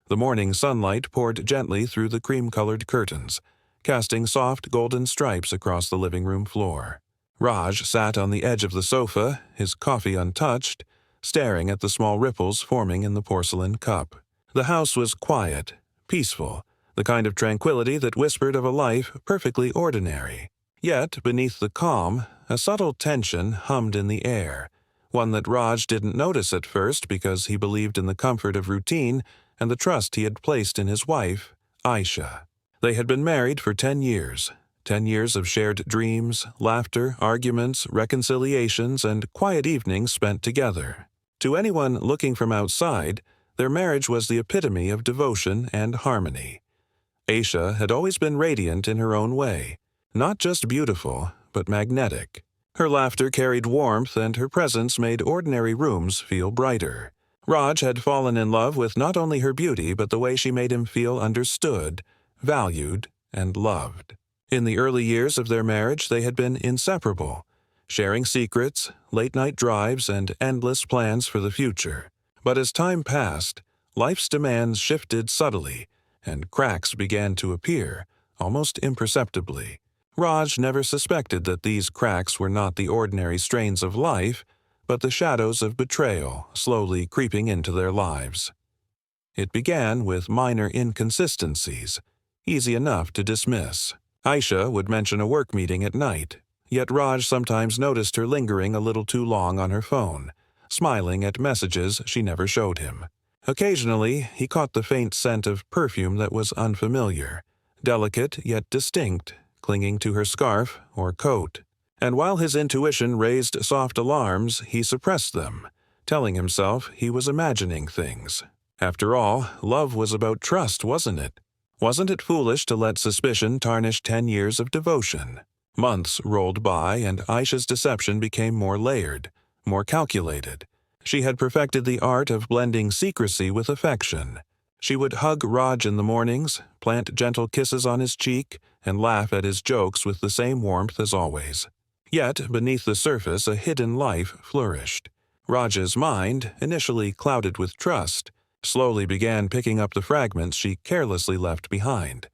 The morning sunlight poured gently through the cream-colored curtains, casting soft golden stripes across the living room floor. Raj sat on the edge of the sofa, his coffee untouched, staring at the small ripples forming in the porcelain cup. The house was quiet, peaceful, the kind of tranquility that whispered of a life perfectly ordinary. Yet, beneath the calm, a subtle tension hummed in the air, one that Raj didn't notice at first because he believed in the comfort of routine and the trust he had placed in his wife, Aisha. They had been married for 10 years. 10 years of shared dreams, laughter, arguments, reconciliations, and quiet evenings spent together. To anyone looking from outside, their marriage was the epitome of devotion and harmony. Aisha had always been radiant in her own way, not just beautiful, but magnetic. Her laughter carried warmth, and her presence made ordinary rooms feel brighter. Raj had fallen in love with not only her beauty but the way she made him feel understood, valued, and loved. In the early years of their marriage, they had been inseparable, sharing secrets, late-night drives, and endless plans for the future. But as time passed, life's demands shifted subtly, and cracks began to appear, almost imperceptibly. Raj never suspected that these cracks were not the ordinary strains of life, but the shadows of betrayal slowly creeping into their lives. It began with minor inconsistencies, easy enough to dismiss. Aisha would mention a work meeting at night, yet Raj sometimes noticed her lingering a little too long on her phone, smiling at messages she never showed him. Occasionally, he caught the faint scent of perfume that was unfamiliar, delicate yet distinct, clinging to her scarf or coat. And while his intuition raised soft alarms, he suppressed them, telling himself he was imagining things. After all, love was about trust, wasn't it? Wasn't it foolish to let suspicion tarnish 10 years of devotion? Months rolled by, and Aisha's deception became more layered, more calculated. She had perfected the art of blending secrecy with affection. She would hug Raj in the mornings, plant gentle kisses on his cheek, and laugh at his jokes with the same warmth as always. Yet, beneath the surface, a hidden life flourished. Raj's mind, initially clouded with trust, slowly began picking up the fragments she carelessly left behind.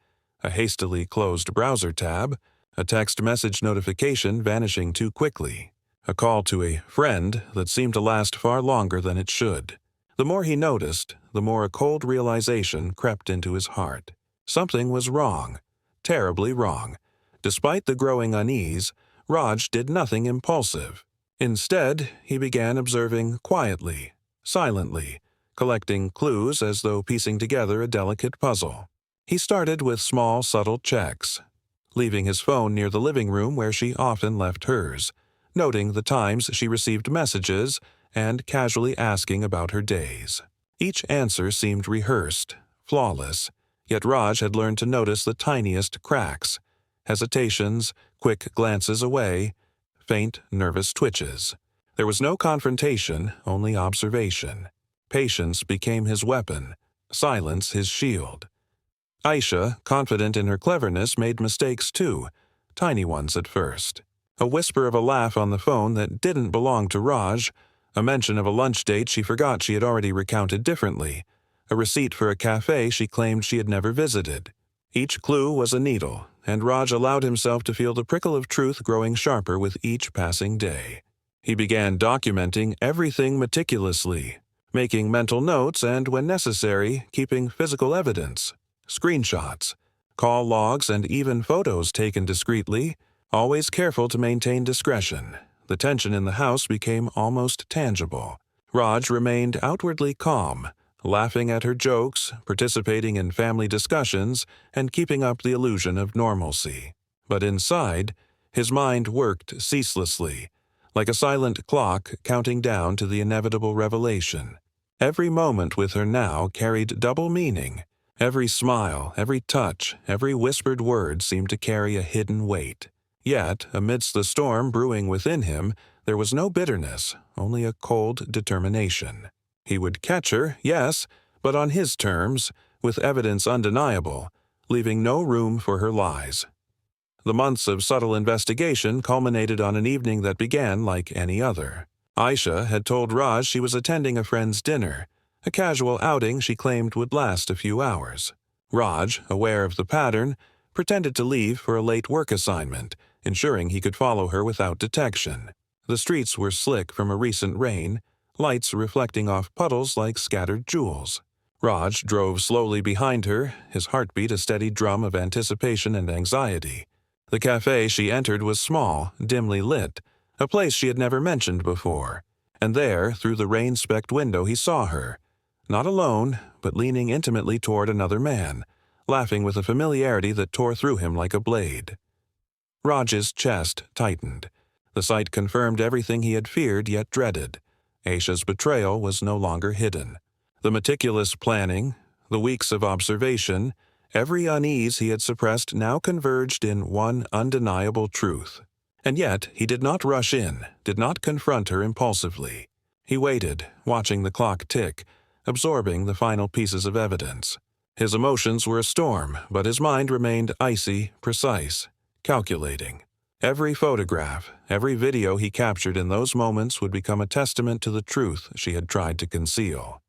A hastily closed browser tab, a text message notification vanishing too quickly, a call to a friend that seemed to last far longer than it should. The more he noticed, the more a cold realization crept into his heart. Something was wrong, terribly wrong. Despite the growing unease, Raj did nothing impulsive. Instead, he began observing quietly, silently, collecting clues as though piecing together a delicate puzzle. He started with small, subtle checks, leaving his phone near the living room where she often left hers, noting the times she received messages and casually asking about her days. Each answer seemed rehearsed, flawless, yet Raj had learned to notice the tiniest cracks, hesitations, quick glances away, faint, nervous twitches. There was no confrontation, only observation. Patience became his weapon, silence his shield. Aisha, confident in her cleverness, made mistakes too, tiny ones at first. A whisper of a laugh on the phone that didn't belong to Raj, a mention of a lunch date she forgot she had already recounted differently, a receipt for a cafe she claimed she had never visited. Each clue was a needle, and Raj allowed himself to feel the prickle of truth growing sharper with each passing day. He began documenting everything meticulously, making mental notes and, when necessary, keeping physical evidence, screenshots, call logs, and even photos taken discreetly, always careful to maintain discretion. The tension in the house became almost tangible. Raj remained outwardly calm, laughing at her jokes, participating in family discussions, and keeping up the illusion of normalcy. But inside, his mind worked ceaselessly, like a silent clock counting down to the inevitable revelation. Every moment with her now carried double meaning. Every smile, every touch, every whispered word seemed to carry a hidden weight. Yet, amidst the storm brewing within him, there was no bitterness, only a cold determination. He would catch her, yes, but on his terms, with evidence undeniable, leaving no room for her lies. The months of subtle investigation culminated on an evening that began like any other. Aisha had told Raj she was attending a friend's dinner, A casual outing she claimed would last a few hours. Raj, aware of the pattern, pretended to leave for a late work assignment, ensuring he could follow her without detection. The streets were slick from a recent rain, lights reflecting off puddles like scattered jewels. Raj drove slowly behind her, his heartbeat a steady drum of anticipation and anxiety. The cafe she entered was small, dimly lit, a place she had never mentioned before. And there, through the rain-specked window, he saw her, not alone, but leaning intimately toward another man, laughing with a familiarity that tore through him like a blade. Raj's chest tightened. The sight confirmed everything he had feared yet dreaded. Aisha's betrayal was no longer hidden. The meticulous planning, the weeks of observation, every unease he had suppressed now converged in one undeniable truth. And yet he did not rush in, did not confront her impulsively. He waited, watching the clock tick, absorbing the final pieces of evidence. His emotions were a storm, but his mind remained icy, precise, calculating. Every photograph, every video he captured in those moments would become a testament to the truth she had tried to conceal.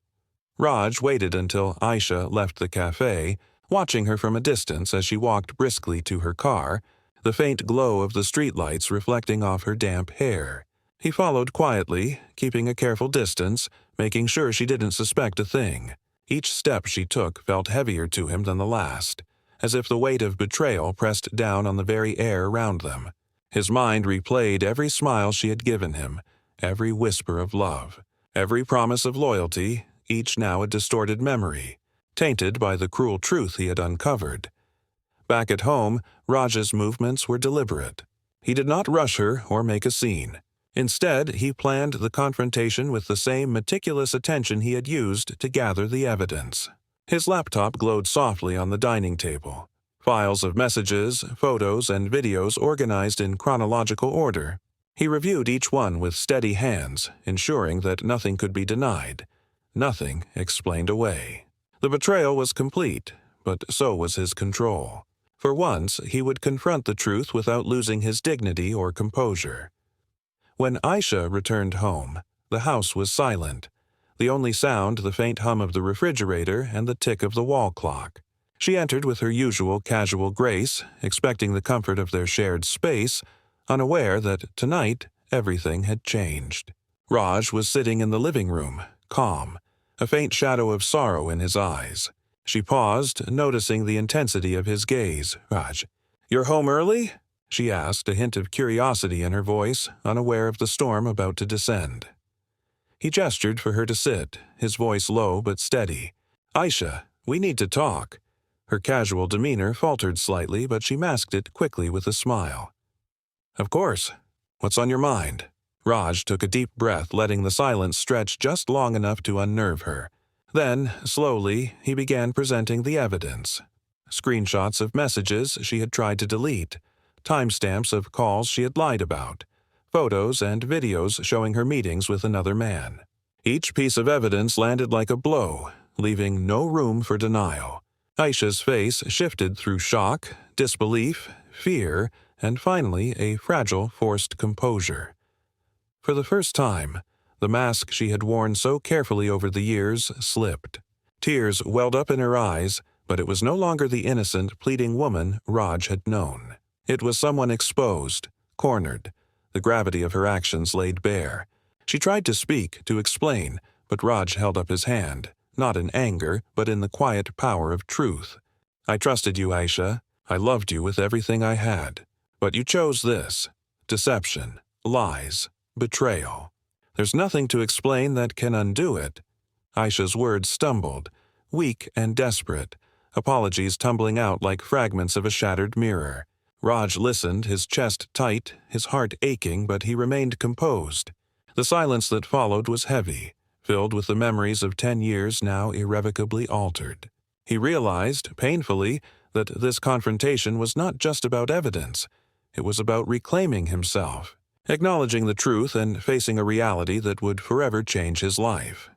Raj waited until Aisha left the cafe, watching her from a distance as she walked briskly to her car, the faint glow of the streetlights reflecting off her damp hair. He followed quietly, keeping a careful distance, making sure she didn't suspect a thing. Each step she took felt heavier to him than the last, as if the weight of betrayal pressed down on the very air around them. His mind replayed every smile she had given him, every whisper of love, every promise of loyalty, each now a distorted memory, tainted by the cruel truth he had uncovered. Back at home, Raj's movements were deliberate. He did not rush her or make a scene. Instead, he planned the confrontation with the same meticulous attention he had used to gather the evidence. His laptop glowed softly on the dining table. Files of messages, photos, and videos organized in chronological order. He reviewed each one with steady hands, ensuring that nothing could be denied, nothing explained away. The betrayal was complete, but so was his control. For once, he would confront the truth without losing his dignity or composure. When Aisha returned home, the house was silent. The only sound the faint hum of the refrigerator and the tick of the wall clock. She entered with her usual casual grace, expecting the comfort of their shared space, unaware that tonight everything had changed. Raj was sitting in the living room, calm, a faint shadow of sorrow in his eyes. She paused, noticing the intensity of his gaze. "Raj, you're home early?" she asked, a hint of curiosity in her voice, unaware of the storm about to descend. He gestured for her to sit, his voice low but steady. "Aisha, we need to talk." Her casual demeanor faltered slightly, but she masked it quickly with a smile. "Of course. What's on your mind?" Raj took a deep breath, letting the silence stretch just long enough to unnerve her. Then, slowly, he began presenting the evidence. Screenshots of messages she had tried to delete, timestamps of calls she had lied about, photos and videos showing her meetings with another man. Each piece of evidence landed like a blow, leaving no room for denial. Aisha's face shifted through shock, disbelief, fear, and finally a fragile, forced composure. For the first time, the mask she had worn so carefully over the years slipped. Tears welled up in her eyes, but it was no longer the innocent, pleading woman Raj had known. It was someone exposed, cornered, the gravity of her actions laid bare. She tried to speak, to explain, but Raj held up his hand, not in anger, but in the quiet power of truth. "I trusted you, Aisha. I loved you with everything I had. But you chose this. Deception, lies, betrayal. There's nothing to explain that can undo it." Aisha's words stumbled, weak and desperate, apologies tumbling out like fragments of a shattered mirror. Raj listened, his chest tight, his heart aching, but he remained composed. The silence that followed was heavy, filled with the memories of 10 years now irrevocably altered. He realized, painfully, that this confrontation was not just about evidence. It was about reclaiming himself, acknowledging the truth and facing a reality that would forever change his life.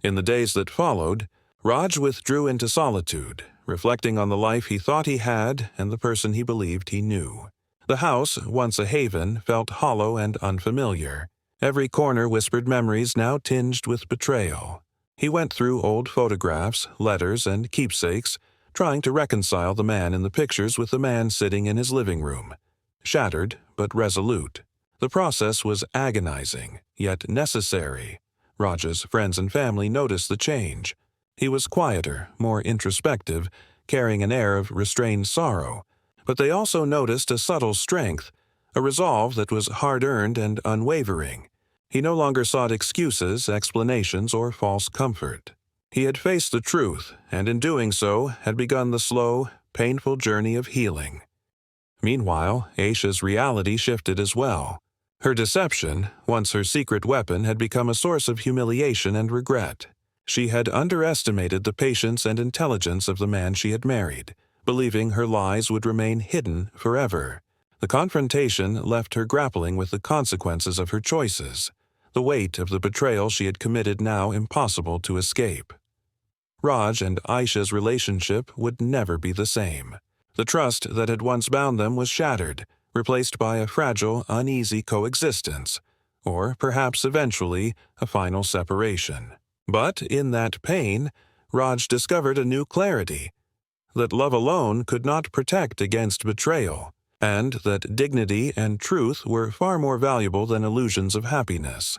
In the days that followed, Raj withdrew into solitude, reflecting on the life he thought he had and the person he believed he knew. The house, once a haven, felt hollow and unfamiliar. Every corner whispered memories now tinged with betrayal. He went through old photographs, letters, and keepsakes, trying to reconcile the man in the pictures with the man sitting in his living room. Shattered, but resolute. The process was agonizing, yet necessary. Raj's friends and family noticed the change. He was quieter, more introspective, carrying an air of restrained sorrow. But they also noticed a subtle strength, a resolve that was hard-earned and unwavering. He no longer sought excuses, explanations, or false comfort. He had faced the truth, and in doing so had begun the slow, painful journey of healing. Meanwhile, Aisha's reality shifted as well. Her deception, once her secret weapon, had become a source of humiliation and regret. She had underestimated the patience and intelligence of the man she had married, believing her lies would remain hidden forever. The confrontation left her grappling with the consequences of her choices, the weight of the betrayal she had committed now impossible to escape. Raj and Aisha's relationship would never be the same. The trust that had once bound them was shattered, replaced by a fragile, uneasy coexistence, or perhaps eventually a final separation. But in that pain, Raj discovered a new clarity, that love alone could not protect against betrayal, and that dignity and truth were far more valuable than illusions of happiness.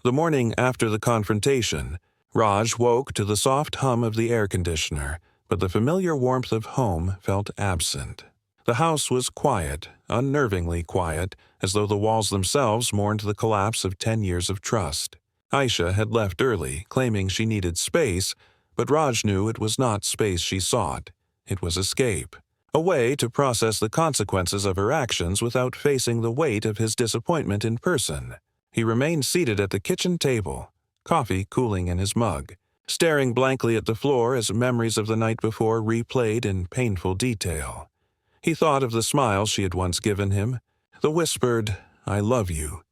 The morning after the confrontation, Raj woke to the soft hum of the air conditioner, but the familiar warmth of home felt absent. The house was quiet, unnervingly quiet, as though the walls themselves mourned the collapse of 10 years of trust. Aisha had left early, claiming she needed space, but Raj knew it was not space she sought. It was escape, a way to process the consequences of her actions without facing the weight of his disappointment in person. He remained seated at the kitchen table, coffee cooling in his mug, staring blankly at the floor as memories of the night before replayed in painful detail. He thought of the smile she had once given him, the whispered, "I love you,"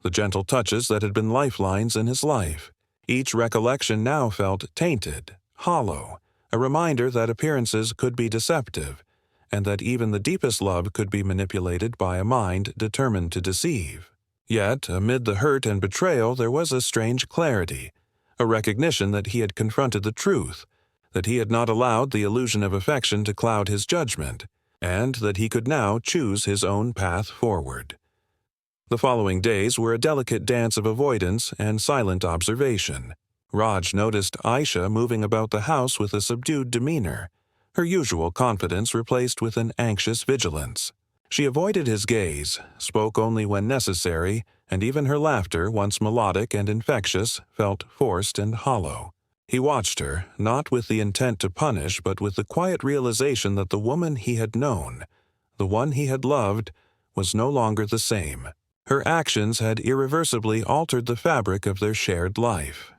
the gentle touches that had been lifelines in his life. Each recollection now felt tainted, hollow, a reminder that appearances could be deceptive, and that even the deepest love could be manipulated by a mind determined to deceive. Yet, amid the hurt and betrayal, there was a strange clarity, a recognition that he had confronted the truth, that he had not allowed the illusion of affection to cloud his judgment, and that he could now choose his own path forward. The following days were a delicate dance of avoidance and silent observation. Raj noticed Aisha moving about the house with a subdued demeanor, her usual confidence replaced with an anxious vigilance. She avoided his gaze, spoke only when necessary, and even her laughter, once melodic and infectious, felt forced and hollow. He watched her, not with the intent to punish, but with the quiet realization that the woman he had known, the one he had loved, was no longer the same. Her actions had irreversibly altered the fabric of their shared life.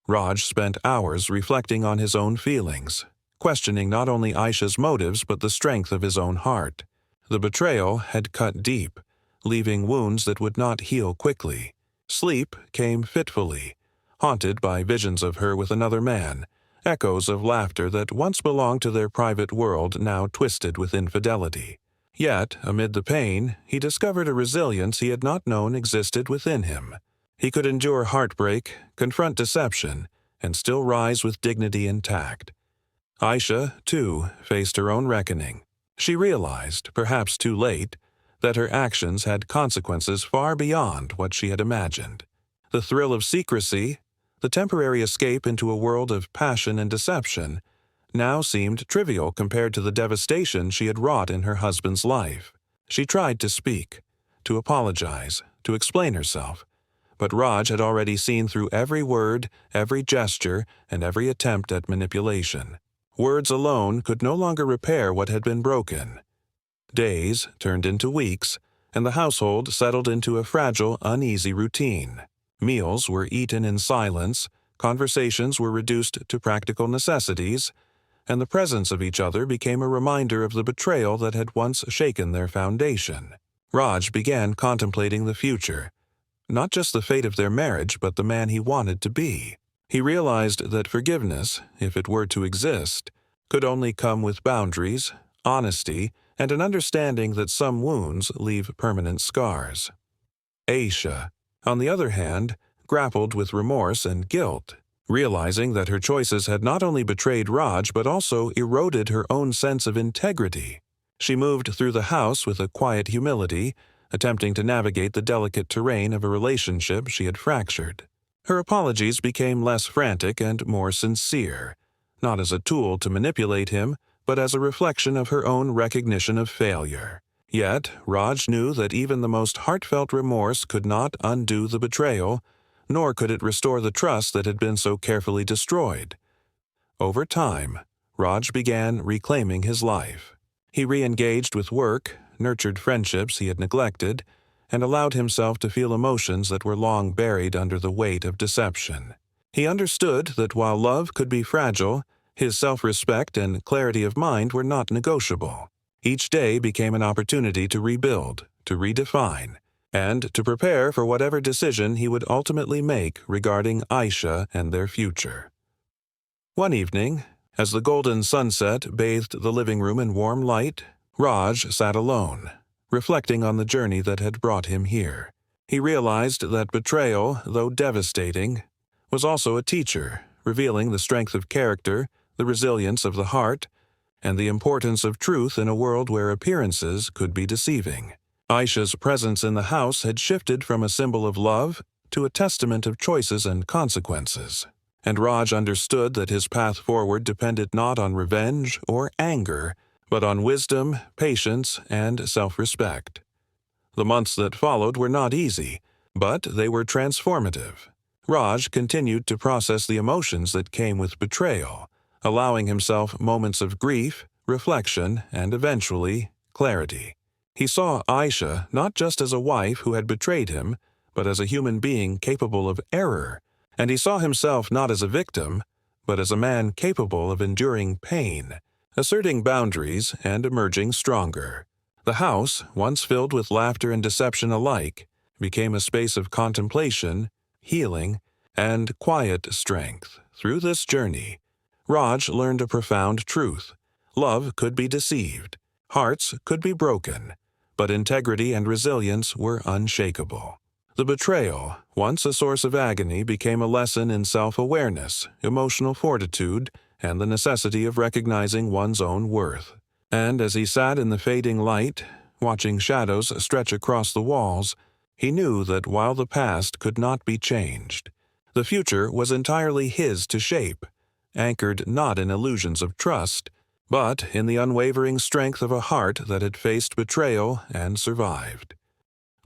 Raj spent hours reflecting on his own feelings, questioning not only Aisha's motives but the strength of his own heart. The betrayal had cut deep, leaving wounds that would not heal quickly. Sleep came fitfully, haunted by visions of her with another man, echoes of laughter that once belonged to their private world now twisted with infidelity. Yet, amid the pain, he discovered a resilience he had not known existed within him. He could endure heartbreak, confront deception, and still rise with dignity intact. Aisha, too, faced her own reckoning. She realized, perhaps too late, that her actions had consequences far beyond what she had imagined. The thrill of secrecy, the temporary escape into a world of passion and deception, now seemed trivial compared to the devastation she had wrought in her husband's life. She tried to speak, to apologize, to explain herself, but Raj had already seen through every word, every gesture, and every attempt at manipulation. Words alone could no longer repair what had been broken. Days turned into weeks, and the household settled into a fragile, uneasy routine. Meals were eaten in silence, conversations were reduced to practical necessities, and the presence of each other became a reminder of the betrayal that had once shaken their foundation. Raj began contemplating the future, not just the fate of their marriage, but the man he wanted to be. He realized that forgiveness, if it were to exist, could only come with boundaries, honesty, and an understanding that some wounds leave permanent scars. Aisha, on the other hand, grappled with remorse and guilt, realizing that her choices had not only betrayed Raj but also eroded her own sense of integrity. She moved through the house with a quiet humility, attempting to navigate the delicate terrain of a relationship she had fractured. Her apologies became less frantic and more sincere, not as a tool to manipulate him, but as a reflection of her own recognition of failure. Yet, Raj knew that even the most heartfelt remorse could not undo the betrayal, nor could it restore the trust that had been so carefully destroyed. Over time, Raj began reclaiming his life. He re-engaged with work, nurtured friendships he had neglected, and allowed himself to feel emotions that were long buried under the weight of deception. He understood that while love could be fragile, his self-respect and clarity of mind were not negotiable. Each day became an opportunity to rebuild, to redefine, and to prepare for whatever decision he would ultimately make regarding Aisha and their future. One evening, as the golden sunset bathed the living room in warm light, Raj sat alone, reflecting on the journey that had brought him here. He realized that betrayal, though devastating, was also a teacher, revealing the strength of character, the resilience of the heart, and the importance of truth in a world where appearances could be deceiving. Aisha's presence in the house had shifted from a symbol of love to a testament of choices and consequences, and Raj understood that his path forward depended not on revenge or anger, but on wisdom, patience, and self-respect. The months that followed were not easy, but they were transformative. Raj continued to process the emotions that came with betrayal, allowing himself moments of grief, reflection, and eventually, clarity. He saw Aisha not just as a wife who had betrayed him, but as a human being capable of error, and he saw himself not as a victim, but as a man capable of enduring pain, asserting boundaries, and emerging stronger. The house, once filled with laughter and deception alike, became a space of contemplation, healing, and quiet strength. Through this journey, Raj learned a profound truth. Love could be deceived, hearts could be broken, but integrity and resilience were unshakable. The betrayal, once a source of agony, became a lesson in self-awareness, emotional fortitude, and the necessity of recognizing one's own worth. And as he sat in the fading light, watching shadows stretch across the walls, he knew that while the past could not be changed, the future was entirely his to shape, anchored not in illusions of trust, but in the unwavering strength of a heart that had faced betrayal and survived.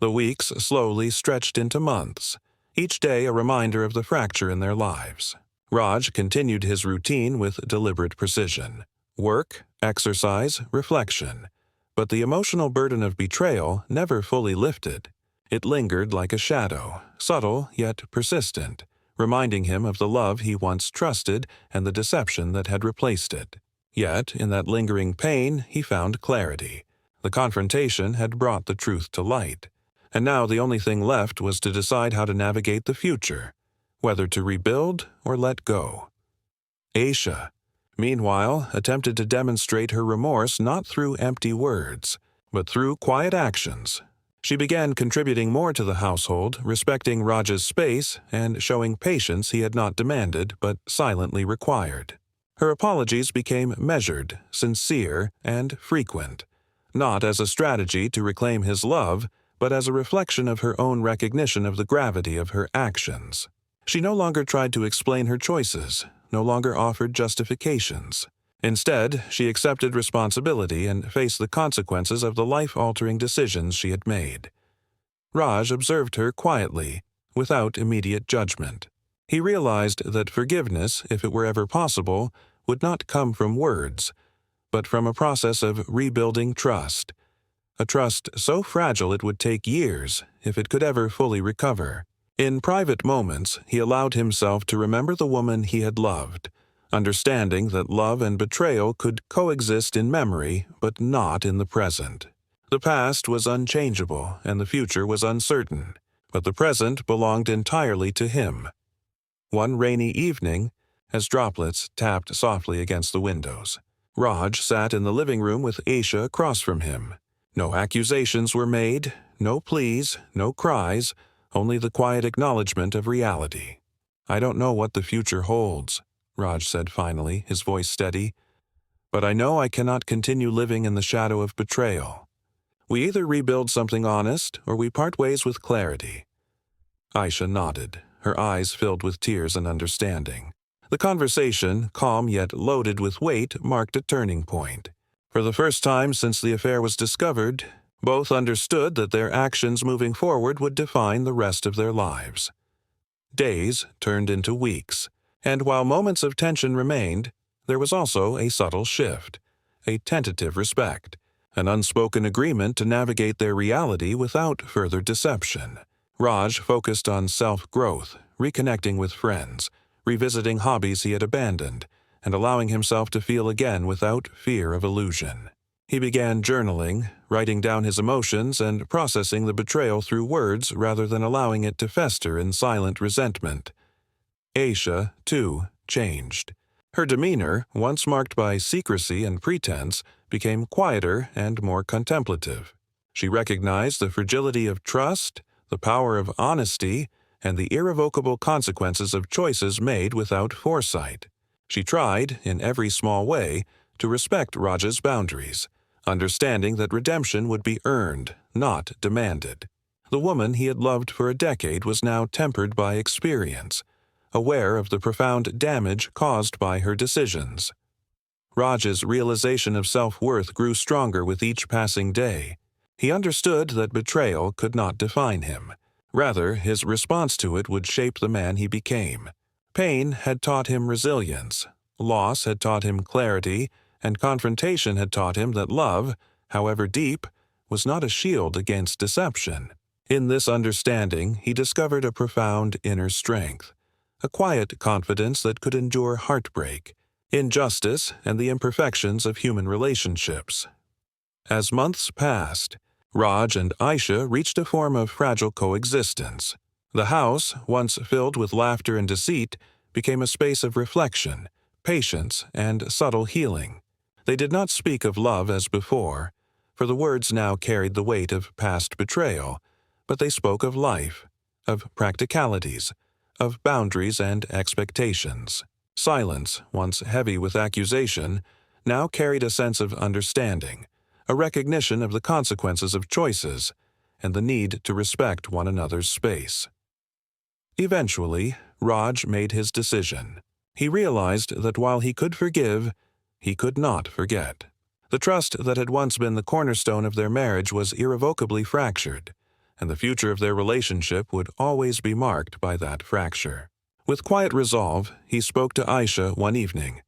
The weeks slowly stretched into months, each day a reminder of the fracture in their lives. Raj continued his routine with deliberate precision. Work, exercise, reflection. But the emotional burden of betrayal never fully lifted. It lingered like a shadow, subtle yet persistent, reminding him of the love he once trusted and the deception that had replaced it. Yet, in that lingering pain, he found clarity. The confrontation had brought the truth to light, and now the only thing left was to decide how to navigate the future, whether to rebuild or let go. Aisha, meanwhile, attempted to demonstrate her remorse not through empty words, but through quiet actions. She began contributing more to the household, respecting Raj's space and showing patience he had not demanded but silently required. Her apologies became measured, sincere, and frequent, not as a strategy to reclaim his love, but as a reflection of her own recognition of the gravity of her actions. She no longer tried to explain her choices, no longer offered justifications. Instead, she accepted responsibility and faced the consequences of the life-altering decisions she had made. Raj observed her quietly, without immediate judgment. He realized that forgiveness, if it were ever possible, would not come from words, but from a process of rebuilding trust, a trust so fragile it would take years if it could ever fully recover. In private moments, he allowed himself to remember the woman he had loved, understanding that love and betrayal could coexist in memory but not in the present. The past was unchangeable and the future was uncertain, but the present belonged entirely to him. One rainy evening, as droplets tapped softly against the windows, Raj sat in the living room with Aisha across from him. No accusations were made, no pleas, no cries, only the quiet acknowledgement of reality. "I don't know what the future holds," Raj said finally, his voice steady, "but I know I cannot continue living in the shadow of betrayal. We either rebuild something honest, or we part ways with clarity." Aisha nodded, her eyes filled with tears and understanding. The conversation, calm yet loaded with weight, marked a turning point. For the first time since the affair was discovered, both understood that their actions moving forward would define the rest of their lives. Days turned into weeks, and while moments of tension remained, there was also a subtle shift, a tentative respect, an unspoken agreement to navigate their reality without further deception. Raj focused on self-growth, reconnecting with friends, revisiting hobbies he had abandoned, and allowing himself to feel again without fear of illusion. He began journaling, writing down his emotions and processing the betrayal through words rather than allowing it to fester in silent resentment. Aisha, too, changed. Her demeanor, once marked by secrecy and pretense, became quieter and more contemplative. She recognized the fragility of trust, the power of honesty, and the irrevocable consequences of choices made without foresight. She tried, in every small way, to respect Raj's boundaries, understanding that redemption would be earned, not demanded. The woman he had loved for a decade was now tempered by experience, aware of the profound damage caused by her decisions. Raj's realization of self-worth grew stronger with each passing day. He understood that betrayal could not define him. Rather, his response to it would shape the man he became. Pain had taught him resilience, loss had taught him clarity, and confrontation had taught him that love, however deep, was not a shield against deception. In this understanding, he discovered a profound inner strength, a quiet confidence that could endure heartbreak, injustice, and the imperfections of human relationships. As months passed, Raj and Aisha reached a form of fragile coexistence. The house, once filled with laughter and deceit, became a space of reflection, patience, and subtle healing. They did not speak of love as before, for the words now carried the weight of past betrayal, but they spoke of life, of practicalities, of boundaries and expectations. Silence, once heavy with accusation, now carried a sense of understanding, a recognition of the consequences of choices, and the need to respect one another's space. Eventually, Raj made his decision. He realized that while he could forgive, he could not forget. The trust that had once been the cornerstone of their marriage was irrevocably fractured, and the future of their relationship would always be marked by that fracture. With quiet resolve, he spoke to Aisha one evening.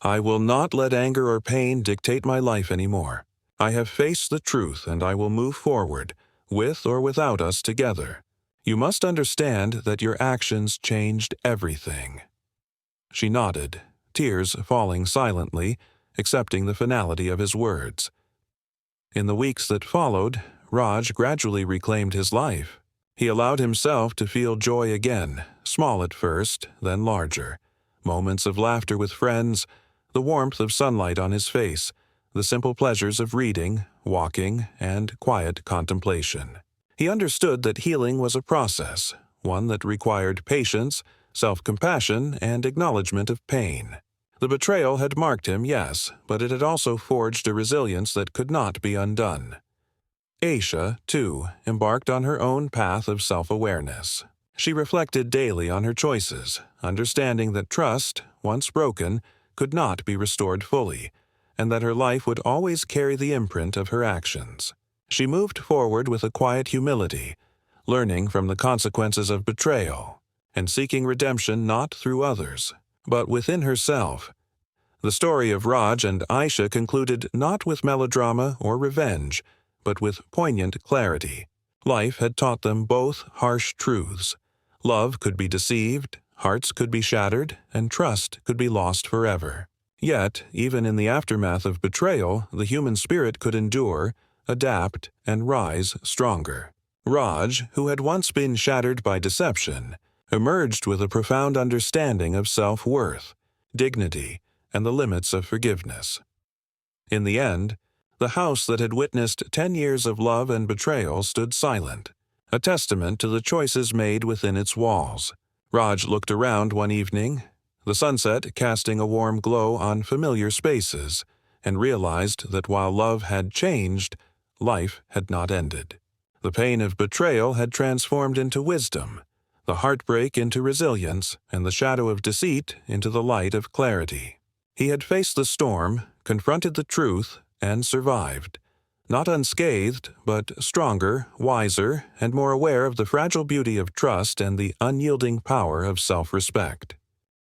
"I will not let anger or pain dictate my life anymore. I have faced the truth, and I will move forward, with or without us together. You must understand that your actions changed everything." She nodded, tears falling silently, accepting the finality of his words. In the weeks that followed, Raj gradually reclaimed his life. He allowed himself to feel joy again, small at first, then larger. Moments of laughter with friends, the warmth of sunlight on his face, the simple pleasures of reading, walking, and quiet contemplation. He understood that healing was a process, one that required patience, self-compassion, and acknowledgement of pain. The betrayal had marked him, yes, but it had also forged a resilience that could not be undone. Aisha, too, embarked on her own path of self-awareness. She reflected daily on her choices, understanding that trust, once broken, could not be restored fully, and that her life would always carry the imprint of her actions. She moved forward with a quiet humility, learning from the consequences of betrayal, and seeking redemption not through others, but within herself. The story of Raj and Aisha concluded not with melodrama or revenge, but with poignant clarity. Life had taught them both harsh truths. Love could be deceived, hearts could be shattered, and trust could be lost forever. Yet, even in the aftermath of betrayal, the human spirit could endure, adapt, and rise stronger. Raj, who had once been shattered by deception, emerged with a profound understanding of self-worth, dignity, and the limits of forgiveness. In the end, the house that had witnessed 10 years of love and betrayal stood silent, a testament to the choices made within its walls. Raj looked around one evening, the sunset casting a warm glow on familiar spaces, and realized that while love had changed, life had not ended. The pain of betrayal had transformed into wisdom, the heartbreak into resilience, and the shadow of deceit into the light of clarity. He had faced the storm, confronted the truth, and survived. Not unscathed, but stronger, wiser, and more aware of the fragile beauty of trust and the unyielding power of self-respect.